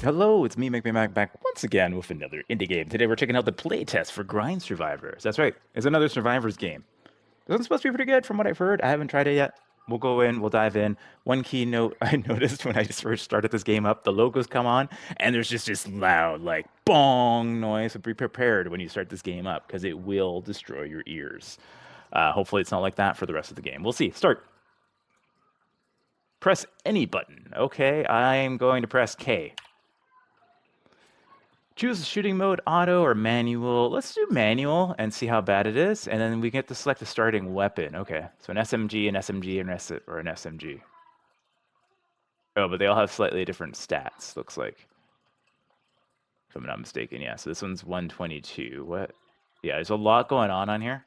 Hello, it's me, McMac, back once again with another indie game. Today we're checking out the playtest for Grind Survivors. That's right, it's another Survivors game. This one's supposed to be pretty good from what I've heard. I haven't tried it yet. We'll go in, we'll dive in. One key note I noticed when I just first started this game up, the logos come on, and there's just this loud, like, bong noise. So be prepared when you start this game up, because it will destroy your ears. Hopefully it's not like that for the rest of the game. We'll see. Start. Press any button. Okay, I'm going to press K. Choose shooting mode, auto or manual. Let's do manual and see how bad it is. And then we get to select the starting weapon. Okay, so an SMG, an SMG, or an SMG. Oh, but they all have slightly different stats, looks like. If I'm not mistaken, yeah. So this one's 122. What? Yeah, there's a lot going on here.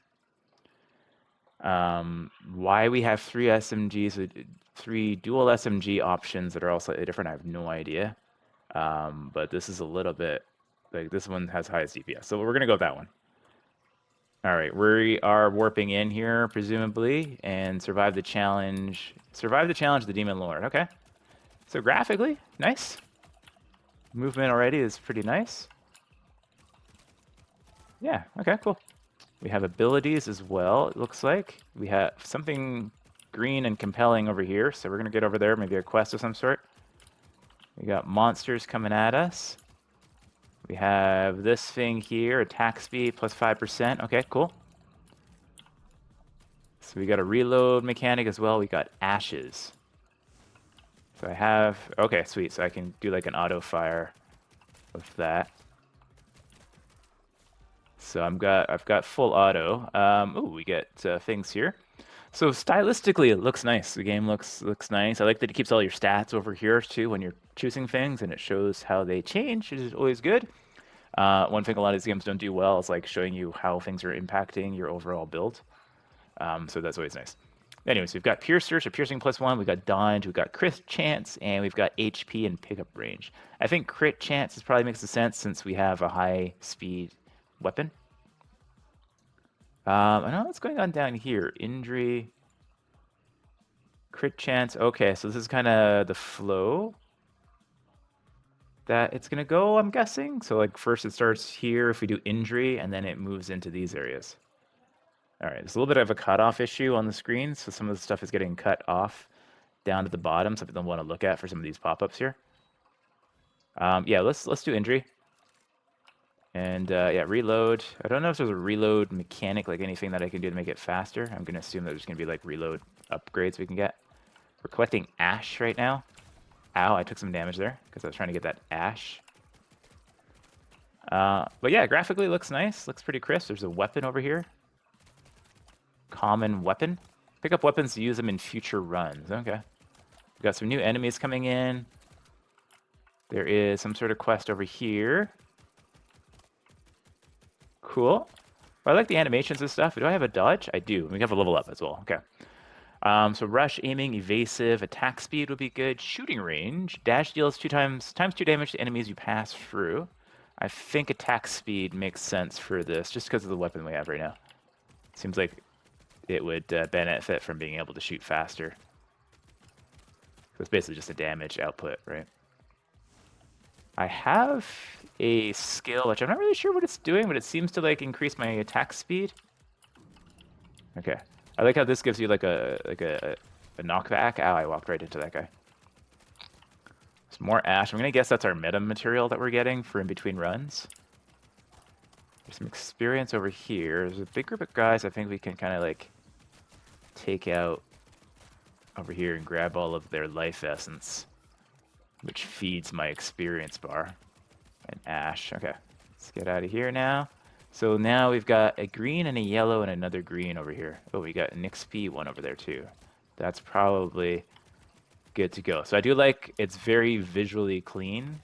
Why we have three SMGs, three dual SMG options that are all slightly different, I have no idea. But this is a little bit... Like, this one has highest DPS, so we're gonna go with that one. All right, we are warping in here, presumably, and survive the challenge. Survive the challenge of the Demon Lord. Okay. So graphically, nice. Movement already is pretty nice. Yeah, okay, cool. We have abilities as well, it looks like. We have something green and compelling over here, so we're gonna get over there, maybe a quest of some sort. We got monsters coming at us. We have this thing here, attack speed plus 5%. Okay, cool. So we got a reload mechanic as well. We got ashes. So I have... Okay, sweet. So I can do like an auto fire with that. So I've got full auto. Ooh, we get things here. So stylistically, it looks nice. The game looks nice. I like that it keeps all your stats over here too when you're choosing things, and it shows how they change, which is always good. One thing a lot of these games don't do well is like showing you how things are impacting your overall build. So that's always nice. Anyways, we've got Piercer, so piercing +1, we've got dodge, we've got crit chance, and we've got HP and pickup range. I think crit chance probably makes sense since we have a high speed weapon. I don't know what's going on down here. Injury, crit chance. Okay, so this is kind of the flow that it's gonna go, I'm guessing. So like first it starts here if we do injury, and then it moves into these areas. All right, there's a little bit of a cutoff issue on the screen, so some of the stuff is getting cut off down to the bottom, something they'll want to look at for some of these pop-ups here. Yeah, let's do injury. And yeah, reload. I don't know if there's a reload mechanic, like anything that I can do to make it faster. I'm going to assume that there's going to be like reload upgrades we can get. We're collecting ash right now. Ow, I took some damage there because I was trying to get that ash. But yeah, graphically looks nice. Looks pretty crisp. There's a weapon over here. Common weapon. Pick up weapons to use them in future runs. Okay. We've got some new enemies coming in. There is some sort of quest over here. Cool. I like the animations and stuff. Do I have a dodge? I do. We have a level up as well. Okay. So rush, aiming, evasive, attack speed would be good. Shooting range. Dash deals times 2 damage to enemies you pass through. I think attack speed makes sense for this, just because of the weapon we have right now. Seems like it would benefit from being able to shoot faster. So it's basically just a damage output, right? I have a skill, which I'm not really sure what it's doing, but it seems to like increase my attack speed. Okay. I like how this gives you like a knockback. Ow, I walked right into that guy. Some more ash. I'm gonna guess that's our meta material that we're getting for in between runs. There's some experience over here. There's a big group of guys I think we can kind of like take out over here and grab all of their life essence, which feeds my experience bar. And ash. Okay, let's get out of here now. So now we've got a green and a yellow and another green over here. Oh, we got an XP one over there too. That's probably good to go. So I do like it's very visually clean,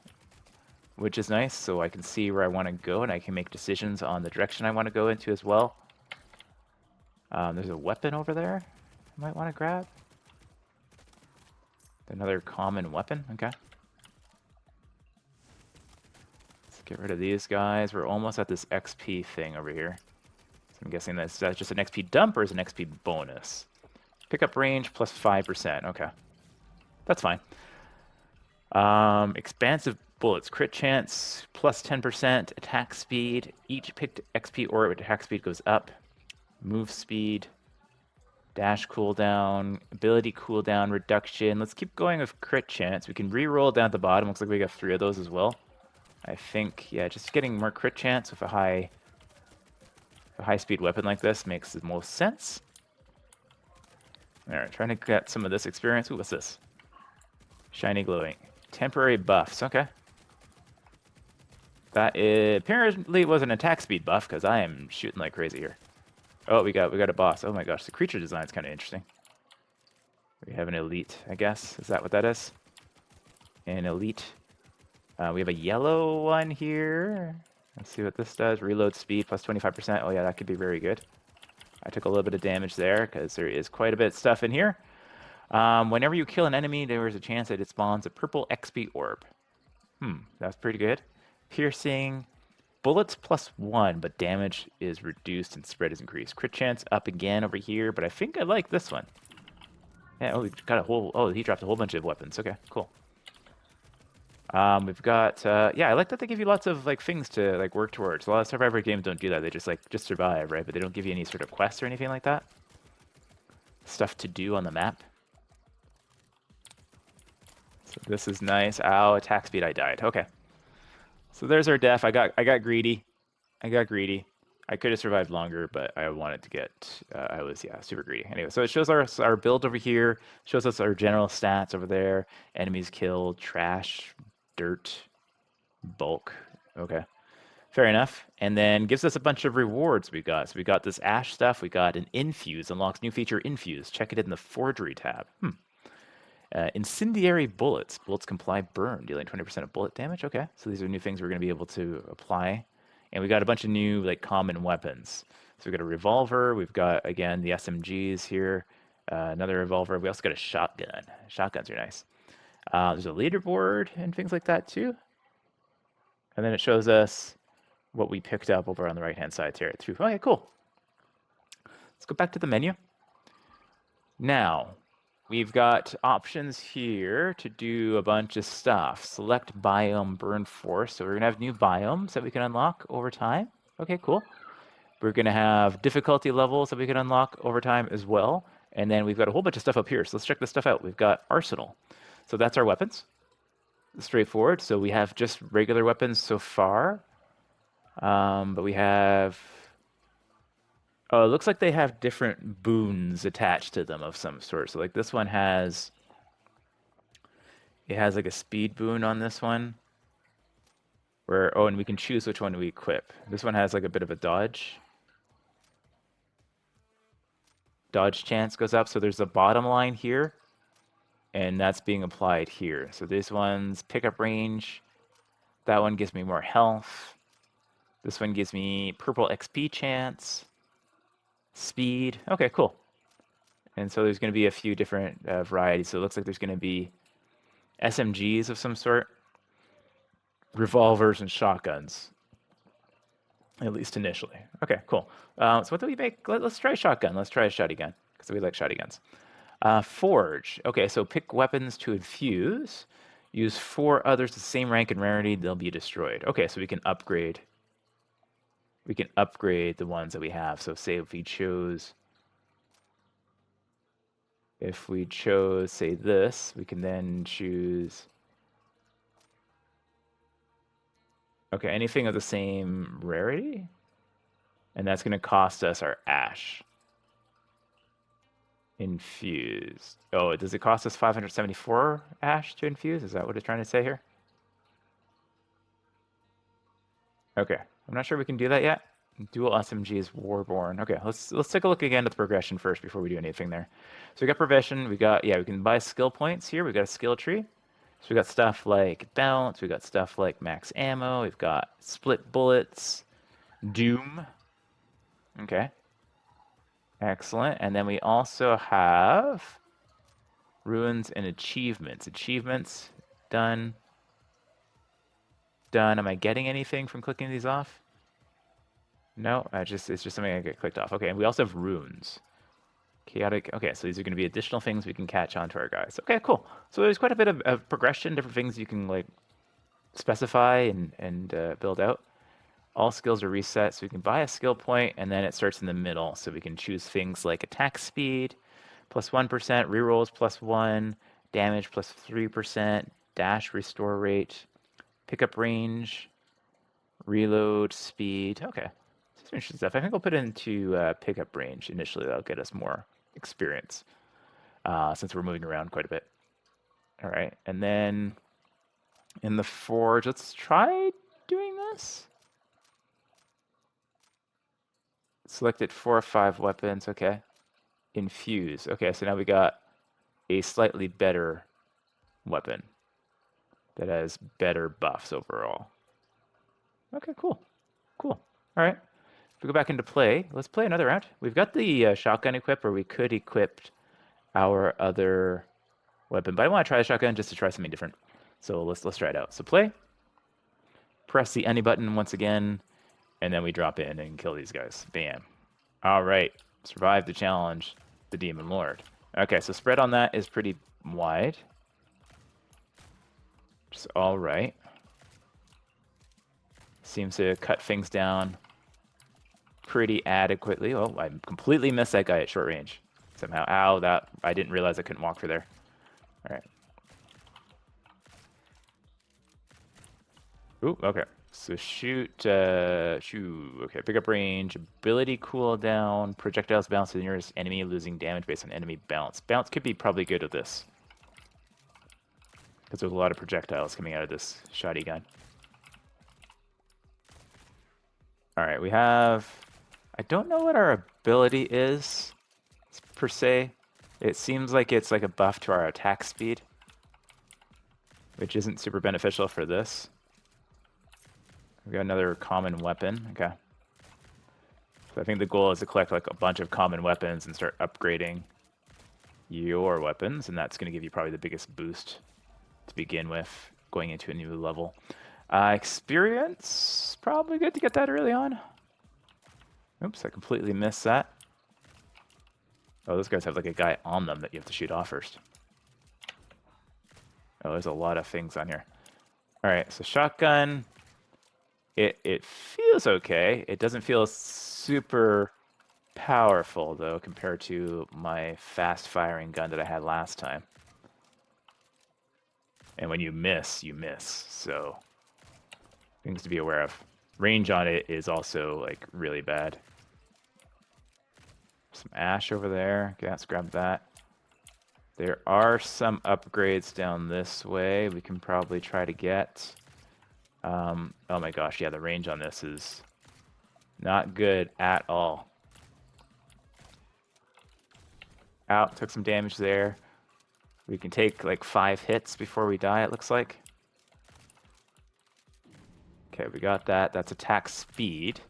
which is nice. So I can see where I want to go and I can make decisions on the direction I want to go into as well. There's a weapon over there I might want to grab. Another common weapon. Okay. Get rid of these guys. We're almost at this XP thing over here. So I'm guessing that's just an XP dump or is an XP bonus? Pickup range plus 5%. Okay. That's fine. Expansive Bullets, crit chance, plus 10%, attack speed. Each picked XP or attack speed goes up. Move speed, dash cooldown, ability cooldown reduction. Let's keep going with crit chance. We can re-roll down at the bottom. Looks like we got 3 of those as well. I think, yeah, just getting more crit chance with a high speed weapon like this makes the most sense. Alright, trying to get some of this experience. Ooh, what's this? Shiny glowing. Temporary buffs, okay. That apparently was an attack speed buff, because I am shooting like crazy here. Oh, we got a boss. Oh my gosh, the creature design is kind of interesting. We have an elite, I guess. Is that what that is? An elite. We have a yellow one here. Let's see what this does. Reload speed plus 25%. Oh yeah, that could be very good. I took a little bit of damage there because there is quite a bit of stuff in here. Whenever you kill an enemy, there is a chance that it spawns a purple XP orb. That's pretty good. Piercing. Bullets plus 1, but damage is reduced and spread is increased. Crit chance up again over here, but I think I like this one. Yeah, oh, we got a whole... Oh, he dropped a whole bunch of weapons. Okay, cool. We've got... yeah, I like that they give you lots of, like, things to, like, work towards. A lot of Survivor games don't do that. They just survive, right? But they don't give you any sort of quests or anything like that. Stuff to do on the map. So this is nice. Ow, attack speed, I died. Okay. So there's our death. I got greedy. I could have survived longer, but I wanted to get... I was, yeah, super greedy. Anyway, so it shows our build over here. Shows us our general stats over there. Enemies killed, trash, dirt, bulk. Okay. Fair enough. And then gives us a bunch of rewards we got. So we got this ash stuff. We got an infuse. Unlocks new feature infuse. Check it in the forgery tab. Incendiary bullets. Bullets can apply burn, dealing 20% of bullet damage. Okay, so these are new things we're going to be able to apply. And we got a bunch of new, like, common weapons. So we got a revolver. We've got, again, the SMGs here. Another revolver. We also got a shotgun. Shotguns are nice. There's a leaderboard and things like that, too. And then it shows us what we picked up over on the right-hand side here. Okay, cool. Let's go back to the menu. Now... we've got options here to do a bunch of stuff. Select biome burn force. So we're going to have new biomes that we can unlock over time. Okay, cool. We're going to have difficulty levels that we can unlock over time as well. And then we've got a whole bunch of stuff up here. So let's check this stuff out. We've got arsenal. So that's our weapons. Straightforward. So we have just regular weapons so far. But we have... oh, it looks like they have different boons attached to them of some sort. So, like, this one has... it has, like, a speed boon on this one. Where... oh, and we can choose which one we equip. This one has, like, a bit of a dodge. Dodge chance goes up. So there's a bottom line here. And that's being applied here. So this one's pickup range. That one gives me more health. This one gives me purple XP chance. Speed. Okay, cool. And so there's going to be a few different varieties. So it looks like there's going to be SMGs of some sort, revolvers, and shotguns, at least initially. Okay, cool. So what do we make? Let's try shotgun. Let's try a shotgun, because we like shotguns. Forge. Okay, so pick weapons to infuse. Use 4 others the same rank and rarity. They'll be destroyed. Okay, so we can upgrade. We can upgrade the ones that we have. So say if we chose, say this, we can then choose, okay, anything of the same rarity. And that's going to cost us our ash. Infused. Oh, does it cost us 574 ash to infuse? Is that what it's trying to say here? Okay. I'm not sure we can do that yet. Dual SMGs Warborn. Okay, let's take a look again at the progression first before we do anything there. So we got progression. We got, yeah, we can buy skill points here. We got a skill tree. So we got stuff like bounce. We got stuff like max ammo. We've got split bullets, doom. Okay. Excellent. And then we also have ruins and achievements. Achievements done. Done. Am I getting anything from clicking these off? No, it's just something I get clicked off. Okay, and we also have runes. Chaotic. Okay, so these are going to be additional things we can catch onto our guys. Okay, cool. So there's quite a bit of progression, different things you can, like, specify and build out. All skills are reset, so we can buy a skill point, and then it starts in the middle. So we can choose things like attack speed, plus 1%, rerolls plus 1, damage plus 3%, dash restore rate, pickup range, reload speed. Okay, that's interesting stuff. I think I'll put it into pickup range initially. That'll get us more experience since we're moving around quite a bit. All right, and then in the forge, let's try doing this. Selected 4 or 5 weapons. Okay. Infuse. Okay, so now we got a slightly better weapon that has better buffs overall. Okay, cool. Cool. All right. If we go back into play, let's play another round. We've got the shotgun equipped, or we could equip our other weapon, but I want to try the shotgun just to try something different. So let's try it out. So play. Press the any button once again, and then we drop in and kill these guys. Bam. All right. Survive the challenge, the Demon Lord. Okay, so spread on that is pretty wide. Just all right. Seems to cut things down pretty adequately. Oh, I completely missed that guy at short range. Somehow, ow, that I didn't realize I couldn't walk through there. All right. Ooh, okay. So shoot. Okay, pick up range, ability cooldown, projectiles bounce to the nearest enemy, losing damage based on enemy bounce. Bounce could be probably good at this, because there's a lot of projectiles coming out of this shoddy gun. All right, we have. I don't know what our ability is, per se. It seems like it's like a buff to our attack speed, which isn't super beneficial for this. We got another common weapon. Okay. So I think the goal is to collect like a bunch of common weapons and start upgrading your weapons, and that's going to give you probably the biggest boost to begin with going into a new level. Experience, probably good to get that early on. Oops, I completely missed that. Oh, those guys have like a guy on them that you have to shoot off first. Oh, there's a lot of things on here. All right, so shotgun. It feels okay. It doesn't feel super powerful, though, compared to my fast-firing gun that I had last time. And when you miss, you miss. So things to be aware of. Range on it is also, like, really bad. Some ash over there. Okay, let's grab that. There are some upgrades down this way we can probably try to get. Oh my gosh, yeah, the range on this is not good at all. Out, took some damage there. We can take like 5 hits before we die, it looks like. Okay, we got that. That's attack speed.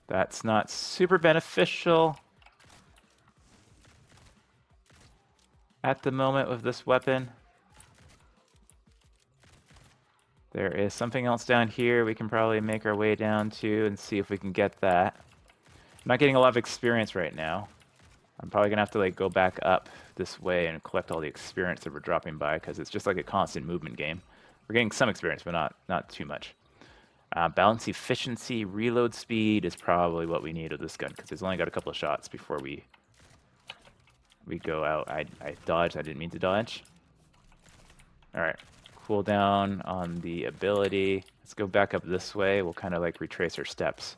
That's not super beneficial at the moment with this weapon. There is something else down here we can probably make our way down to and see if we can get that. I'm not getting a lot of experience right now. I'm probably going to have to like go back up this way and collect all the experience that we're dropping by, because it's just like a constant movement game. We're getting some experience, but not too much. Balance efficiency, reload speed is probably what we need of this gun, because it's only got a couple of shots before we go out. I dodged. I didn't mean to dodge. All right. Cooldown on the ability. Let's go back up this way. We'll kind of like retrace our steps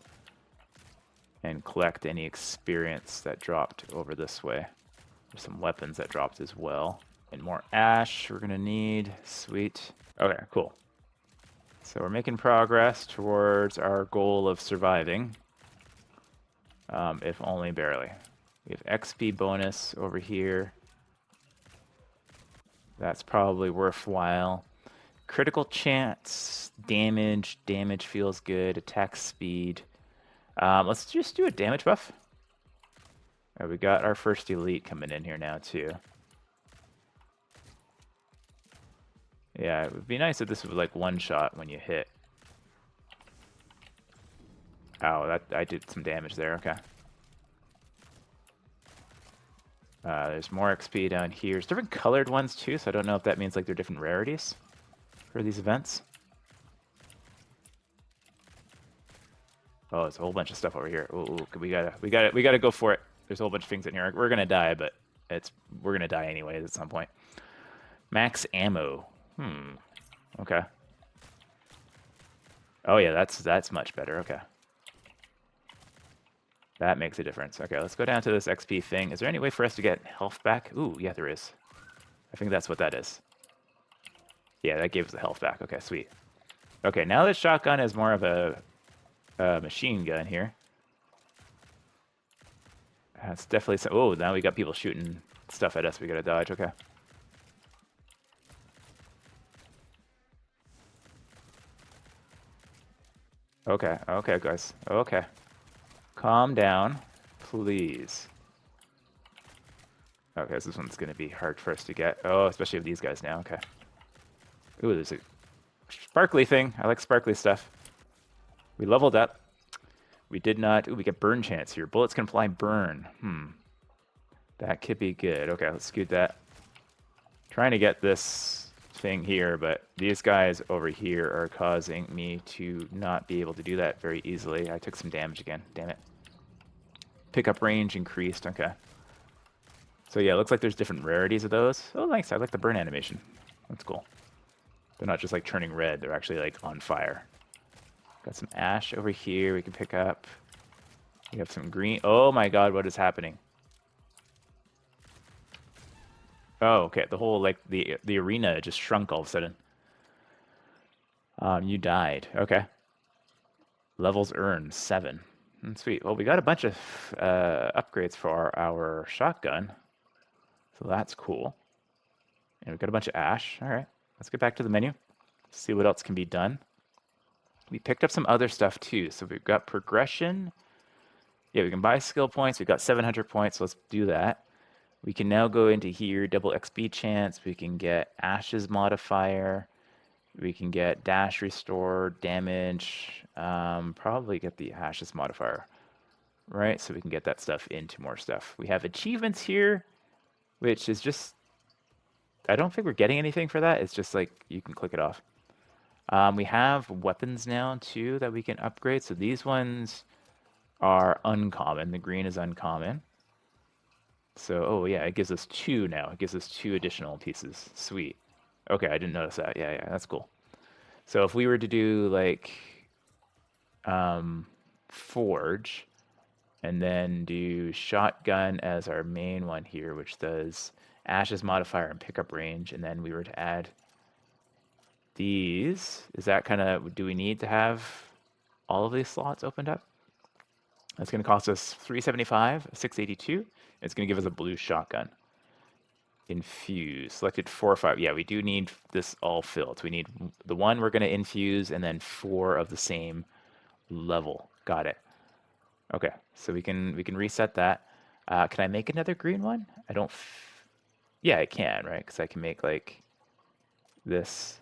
and collect any experience that dropped over this way. There's some weapons that dropped as well. And more ash we're gonna need. Sweet. Okay, cool. So we're making progress towards our goal of surviving, if only barely. We have XP bonus over here. That's probably worthwhile. Critical chance, damage feels good, attack speed. Let's just do a damage buff. Right, we got our first elite coming in here now too. Yeah, it would be nice if this was like one shot when you hit. Oh, I did some damage there, okay. There's more XP down here. There's different colored ones too, so I don't know if that means like they're different rarities for these events. Oh, there's a whole bunch of stuff over here. Ooh, we gotta go for it. There's a whole bunch of things in here. We're gonna die, but we're gonna die anyway at some point. Max ammo. Okay. Oh yeah, that's much better. Okay. That makes a difference. Okay, let's go down to this XP thing. Is there any way for us to get health back? Ooh, yeah, there is. I think that's what that is. Yeah, that gives the health back. Okay, sweet. Okay, now this shotgun is more of a machine gun here. That's definitely some. Oh, now we got people shooting stuff at us. We gotta dodge. Okay. Okay, okay, guys. Okay. Calm down, please. Okay, so this one's gonna be hard for us to get. Oh, especially with these guys now. Okay. Ooh, there's a sparkly thing. I like sparkly stuff. We leveled up. We did not. Ooh, we get burn chance here. Bullets can apply burn. That could be good. Okay, let's scoot that. Trying to get this thing here, but these guys over here are causing me to not be able to do that very easily. I took some damage again. Damn it. Pickup range increased. Okay. So yeah, it looks like there's different rarities of those. Oh, nice. I like the burn animation. That's cool. They're not just like turning red. They're actually like on fire. Got some ash over here we can pick up. We have some green. Oh my god, what is happening? Oh, okay. The whole like the arena just shrunk all of a sudden. You died. Okay. Levels earned 7. Sweet. Well, we got a bunch of upgrades for our shotgun, so that's cool. And we got a bunch of ash. All right. Let's get back to the menu. See what else can be done. We picked up some other stuff too. So we've got progression. Yeah, we can buy skill points. We've got 700 points. So let's do that. We can now go into here, double XP chance. We can get Ashes modifier. We can get dash restore, damage. Probably get the Ashes modifier, right? So we can get that stuff into more stuff. We have achievements here, which is just, I don't think we're getting anything for that. It's just like you can click it off. We have weapons now too that we can upgrade. So these ones are uncommon. The green is uncommon. So, oh yeah, it gives us 2 now. It gives us 2 additional pieces. Sweet. Okay, I didn't notice that. Yeah, that's cool. So if we were to do like forge and then do shotgun as our main one here, which does ashes modifier and pickup range, and then we were to add these, is that kind of, do we need to have all of these slots opened up? That's going to cost us 375, 682. It's going to give us a blue shotgun. Infuse. Selected 4 or 5. Yeah, we do need this all filled. So we need the one we're going to infuse and then 4 of the same level. Got it. Okay, so we can reset that. Can I make another green one? I don't. Yeah, I can, right? Because I can make like this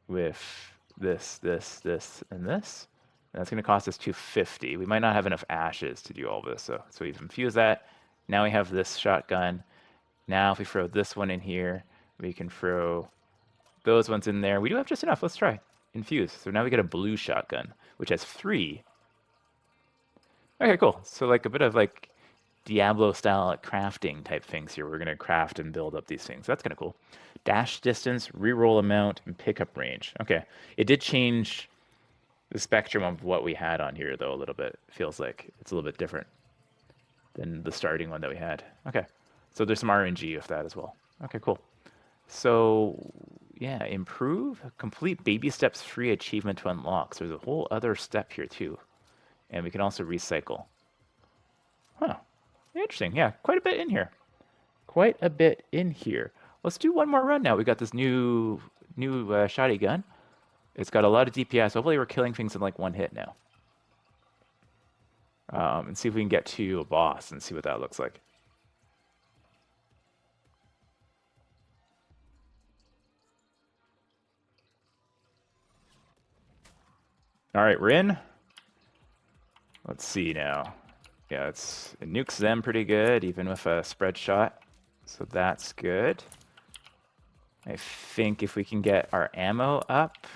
with this, and this. And that's going to cost us 250. We might not have enough ashes to do all this. So we've infused that. Now we have this shotgun. Now if we throw this one in here, we can throw those ones in there. We do have just enough. Let's try. Infuse. So now we get a blue shotgun, which has 3. Okay, cool. So like a bit of like Diablo style crafting type things here. We're going to craft and build up these things. That's kind of cool. Dash distance, reroll amount, and pickup range. Okay. It did change the spectrum of what we had on here, though, a little bit. It feels like it's a little bit different than the starting one that we had. Okay. So there's some RNG with that as well. Okay, cool. So, yeah, improve. Complete baby steps free achievement to unlock. So there's a whole other step here, too. And we can also recycle. Huh. Interesting. Yeah, quite a bit in here. Quite a bit in here. Let's do one more run now. We got this new shoddy gun. It's got a lot of DPS. Hopefully we're killing things in like 1 hit now. And see if we can get to a boss and see what that looks like. All right, we're in. Let's see now. Yeah, it nukes them pretty good, even with a spread shot. So that's good. I think if we can get our ammo up,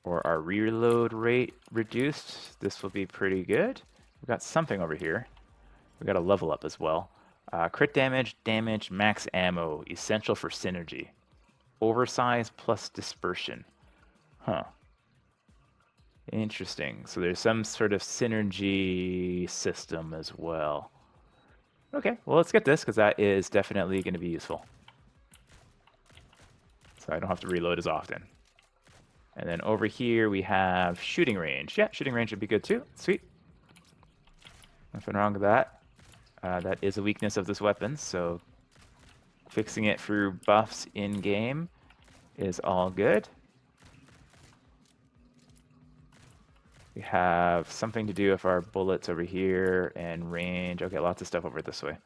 or our reload rate reduced. This will be pretty good. We've got something over here. We got a level up as well. Crit damage, max ammo, essential for synergy. Oversize plus dispersion. Huh. Interesting. So there's some sort of synergy system as well. Okay, well, let's get this because that is definitely going to be useful. So I don't have to reload as often. And then over here we have shooting range. Yeah, shooting range would be good too. Sweet. Nothing wrong with that. That is a weakness of this weapon, so fixing it through buffs in-game is all good. We have something to do with our bullets over here and range. Okay, lots of stuff over this way.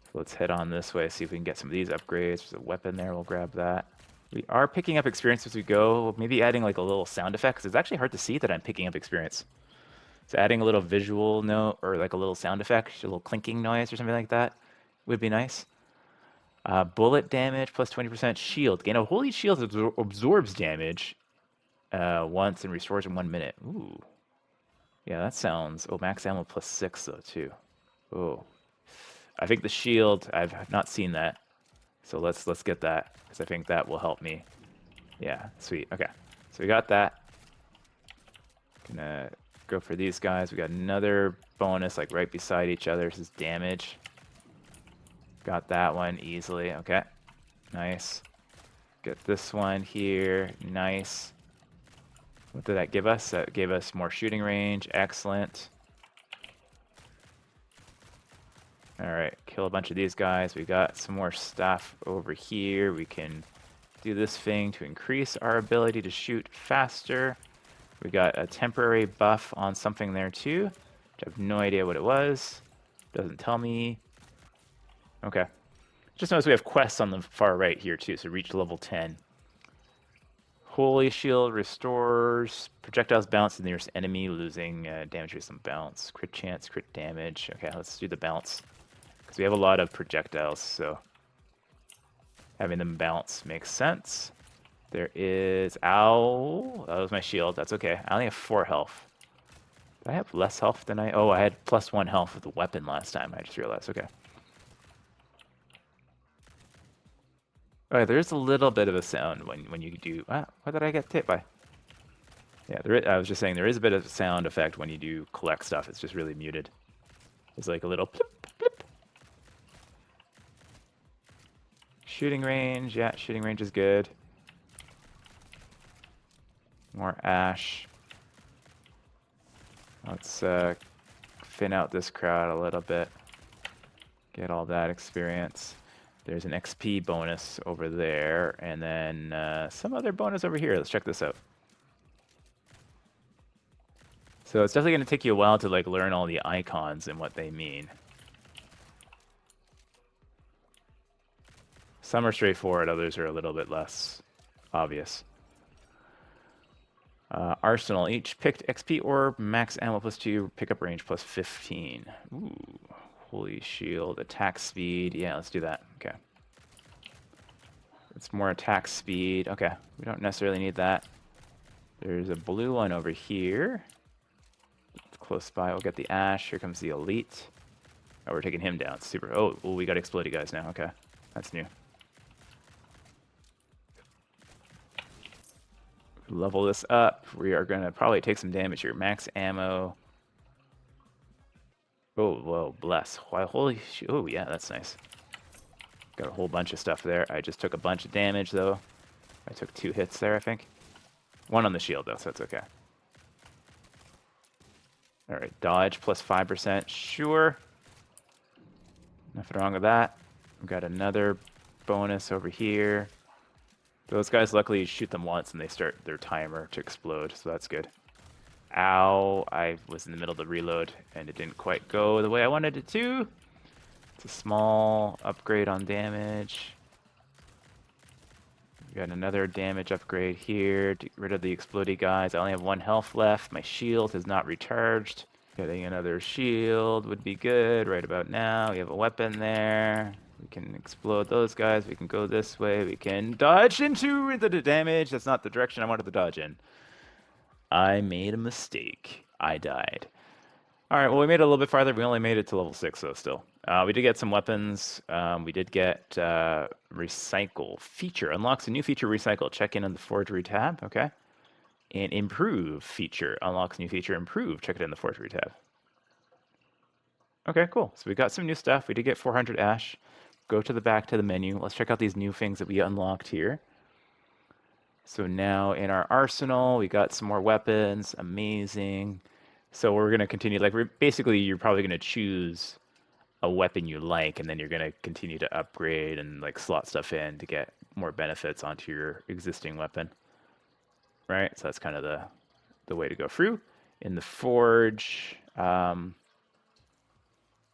So let's head on this way, see if we can get some of these upgrades. There's a weapon there, we'll grab that. We are picking up experience as we go, maybe adding like a little sound effect, because it's actually hard to see that I'm picking up experience. So adding a little visual note or like a little sound effect, a little clinking noise or something like that would be nice. Bullet damage plus 20% shield. Gain a holy shield absorbs damage once and restores in 1 minute. Ooh. Yeah, that sounds... Oh, max ammo plus 6 though too. Oh. I think the shield, I've not seen that. So let's get that, because I think that will help me. Yeah, sweet. Okay. So we got that. Gonna go for these guys. We got another bonus like right beside each other. This is damage. Got that one easily. Okay. Nice. Get this one here. Nice. What did that give us? That gave us more shooting range. Excellent. Alright, kill a bunch of these guys. We got some more stuff over here. We can do this thing to increase our ability to shoot faster. We got a temporary buff on something there too, which I have no idea what it was. Doesn't tell me. Okay. Just notice we have quests on the far right here too, so reach level 10. Holy Shield restores projectiles bounce to the nearest enemy, losing damage based on bounce. Crit chance, crit damage. Okay, let's do the bounce. Because we have a lot of projectiles, so having them bounce makes sense. There is... Ow! That was my shield. That's okay. I only have 4 health. Did I have less health than I... Oh, I had +1 health with the weapon last time. I just realized. Okay. Alright, there's a little bit of a sound when you do... Ah, what did I get hit by? Yeah, I was just saying there is a bit of a sound effect when you do collect stuff. It's just really muted. It's like a little plip, plip. Shooting range. Yeah, shooting range is good. More ash. Let's thin out this crowd a little bit. Get all that experience. There's an XP bonus over there, and then some other bonus over here. Let's check this out. So it's definitely going to take you a while to like learn all the icons and what they mean. Some are straightforward, others are a little bit less obvious. Arsenal. Each picked XP orb, max ammo +2, pickup range +15. Ooh. Holy shield, attack speed. Yeah, let's do that. Okay. It's more attack speed. Okay, we don't necessarily need that. There's a blue one over here. It's close by. We'll get the ash. Here comes the elite. Oh, we're taking him down. Super. Oh, we got explodey guys now. Okay, that's new. Level this up. We are going to probably take some damage here. Max ammo. Oh, whoa, bless. Why, holy sh... Oh, yeah, that's nice. Got a whole bunch of stuff there. I just took a bunch of damage, though. I took 2 hits there, I think. 1 on the shield, though, so that's okay. All right, dodge +5%. Sure. Nothing wrong with that. We've got another bonus over here. Those guys, luckily, you shoot them once and they start their timer to explode, so that's good. Ow, I was in the middle of the reload and it didn't quite go the way I wanted it to. It's a small upgrade on damage. We got another damage upgrade here to get rid of the explodey guys. I only have 1 health left. My shield has not recharged. Getting another shield would be good right about now. We have a weapon there. We can explode those guys. We can go this way. We can dodge into the damage. That's not the direction I wanted to dodge in. I made a mistake. I died. All right, well, we made it a little bit farther. We only made it to level 6, though, still. We did get some weapons. We did get recycle feature. Unlocks a new feature, recycle. Check in on the forgery tab, okay? And improve feature. Unlocks new feature, improve. Check it in the forgery tab. Okay, cool. So we got some new stuff. We did get 400 ash. Go to the back to the menu. Let's check out these new things that we unlocked here. So now in our arsenal, we got some more weapons. Amazing. So we're going to continue, like, basically, you're probably going to choose a weapon you like, and then you're going to continue to upgrade and, like, slot stuff in to get more benefits onto your existing weapon. Right? So that's kind of the way to go through. In the forge, I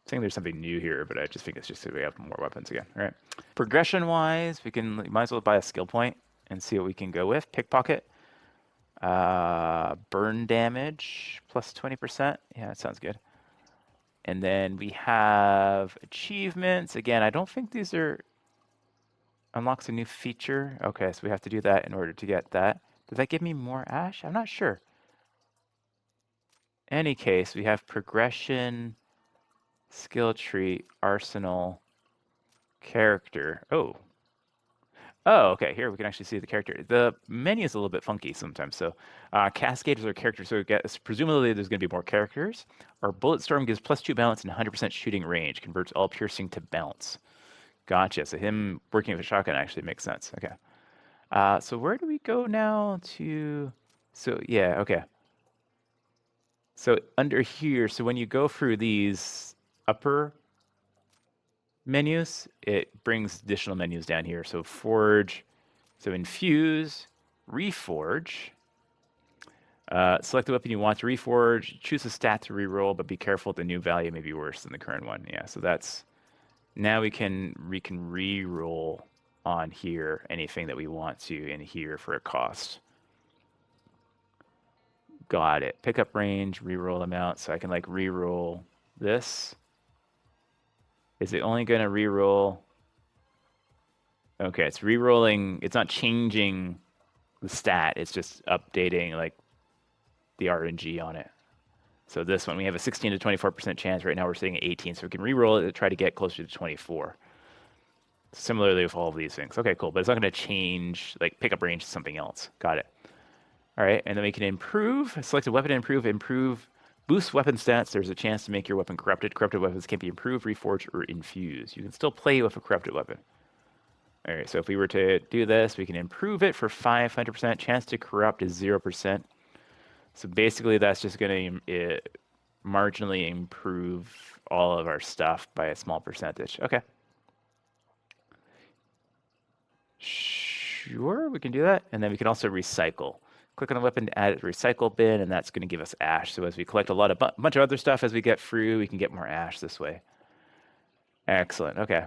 think there's something new here, but I just think it's just that we have more weapons again. All right. Progression-wise, we might as well buy a skill point and see what we can go with. Pickpocket. Burn damage plus 20%. Yeah, that sounds good. And then we have achievements. Again, I don't think these are unlocks a new feature. Okay, so we have to do that in order to get that. Did that give me more ash? I'm not sure. Any case, we have progression, skill tree, arsenal, character. Oh, okay. Here we can actually see the character. The menu is a little bit funky sometimes. So, cascades are characters. So, presumably, there's going to be more characters. Our bullet storm gives +2 balance and 100% shooting range. Converts all piercing to bounce. Gotcha. So, him working with a shotgun actually makes sense. Okay. So, where do we go now to? So, yeah. Okay. So, under here. So, when you go through these upper menus, it brings additional menus down here. So forge, so infuse, reforge. Select the weapon you want to reforge. Choose a stat to reroll, but be careful. The new value may be worse than the current one. Yeah, so that's now we can reroll on here anything that we want to in here for a cost. Got it. Pickup range, reroll amount. So I can like reroll this. Is it only going to reroll? Okay, it's rerolling. It's not changing the stat. It's just updating like the RNG on it. So this one, we have a 16 to 24% chance. Right now we're sitting at 18, so we can reroll it to try to get closer to 24. Similarly with all of these things. Okay, cool. But it's not going to change, like pickup range to something else. Got it. All right, and then we can improve. Select a weapon to improve. Boost weapon stats. There's a chance to make your weapon corrupted. Corrupted weapons can be improved, reforged, or infused. You can still play with a corrupted weapon. All right, so if we were to do this, we can improve it for 500%. Chance to corrupt is 0%. So basically, that's just going to marginally improve all of our stuff by a small percentage. Okay. Sure, we can do that. And then we can also recycle. Click on the weapon to add it to the recycle bin, and that's going to give us ash. So as we collect a bunch of other stuff as we get through, we can get more ash this way. Excellent. Okay.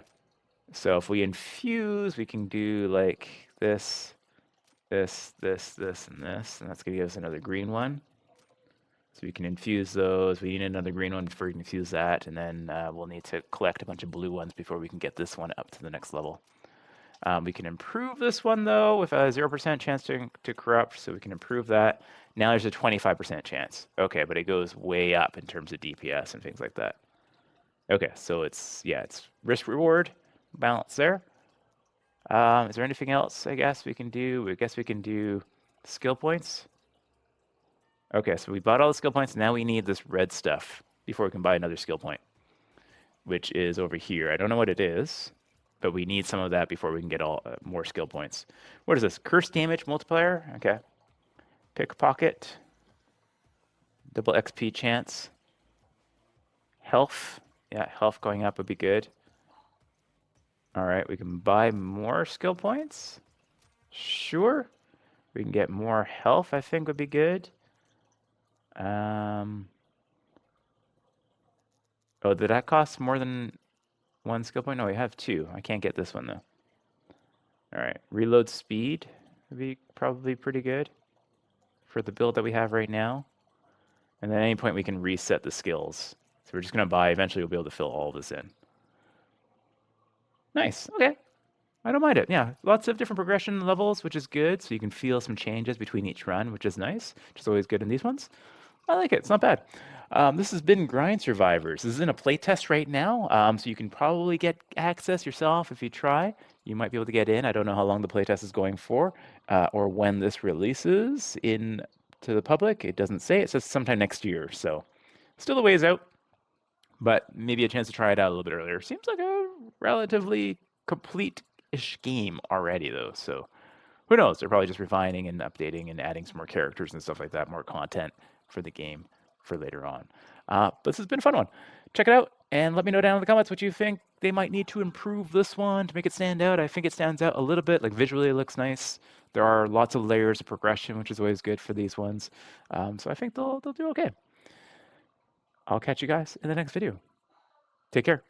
So if we infuse, we can do like this, and this, and that's going to give us another green one. So we can infuse those. We need another green one before we can infuse that, and then we'll need to collect a bunch of blue ones before we can get this one up to the next level. We can improve this one, though, with a 0% chance to corrupt, so we can improve that. Now there's a 25% chance. Okay, but it goes way up in terms of DPS and things like that. Okay, so it's risk-reward balance there. Is there anything else, I guess, we can do? I guess we can do skill points. Okay, so we bought all the skill points. Now we need this red stuff before we can buy another skill point, which is over here. I don't know what it is, but we need some of that before we can get all more skill points. What is this? Curse damage multiplier? Okay. Pickpocket. Double XP chance. Health. Yeah, health going up would be good. All right, we can buy more skill points. Sure. We can get more health, I think would be good. Oh, did that cost more than one skill point? No, we have two. I can't get this one, though. All right, reload speed would be probably pretty good for the build that we have right now. And then at any point, we can reset the skills. So we're just going to buy. Eventually, we'll be able to fill all this in. Nice. Okay. I don't mind it. Yeah, lots of different progression levels, which is good. So you can feel some changes between each run, which is nice, which is always good in these ones. I like it. It's not bad. This has been Grind Survivors. This is in a playtest right now, so you can probably get access yourself if you try. You might be able to get in. I don't know how long the playtest is going for, or when this releases in to the public. It doesn't say. It says sometime next year. So still a ways out, but maybe a chance to try it out a little bit earlier. Seems like a relatively complete-ish game already, though. So who knows? They're probably just refining and updating and adding some more characters and stuff like that, more content for the game for later on. But this has been a fun one. Check it out and let me know down in the comments what you think they might need to improve this one to make it stand out. I think it stands out a little bit. Like visually, it looks nice. There are lots of layers of progression, which is always good for these ones. So I think they'll do okay. I'll catch you guys in the next video. Take care.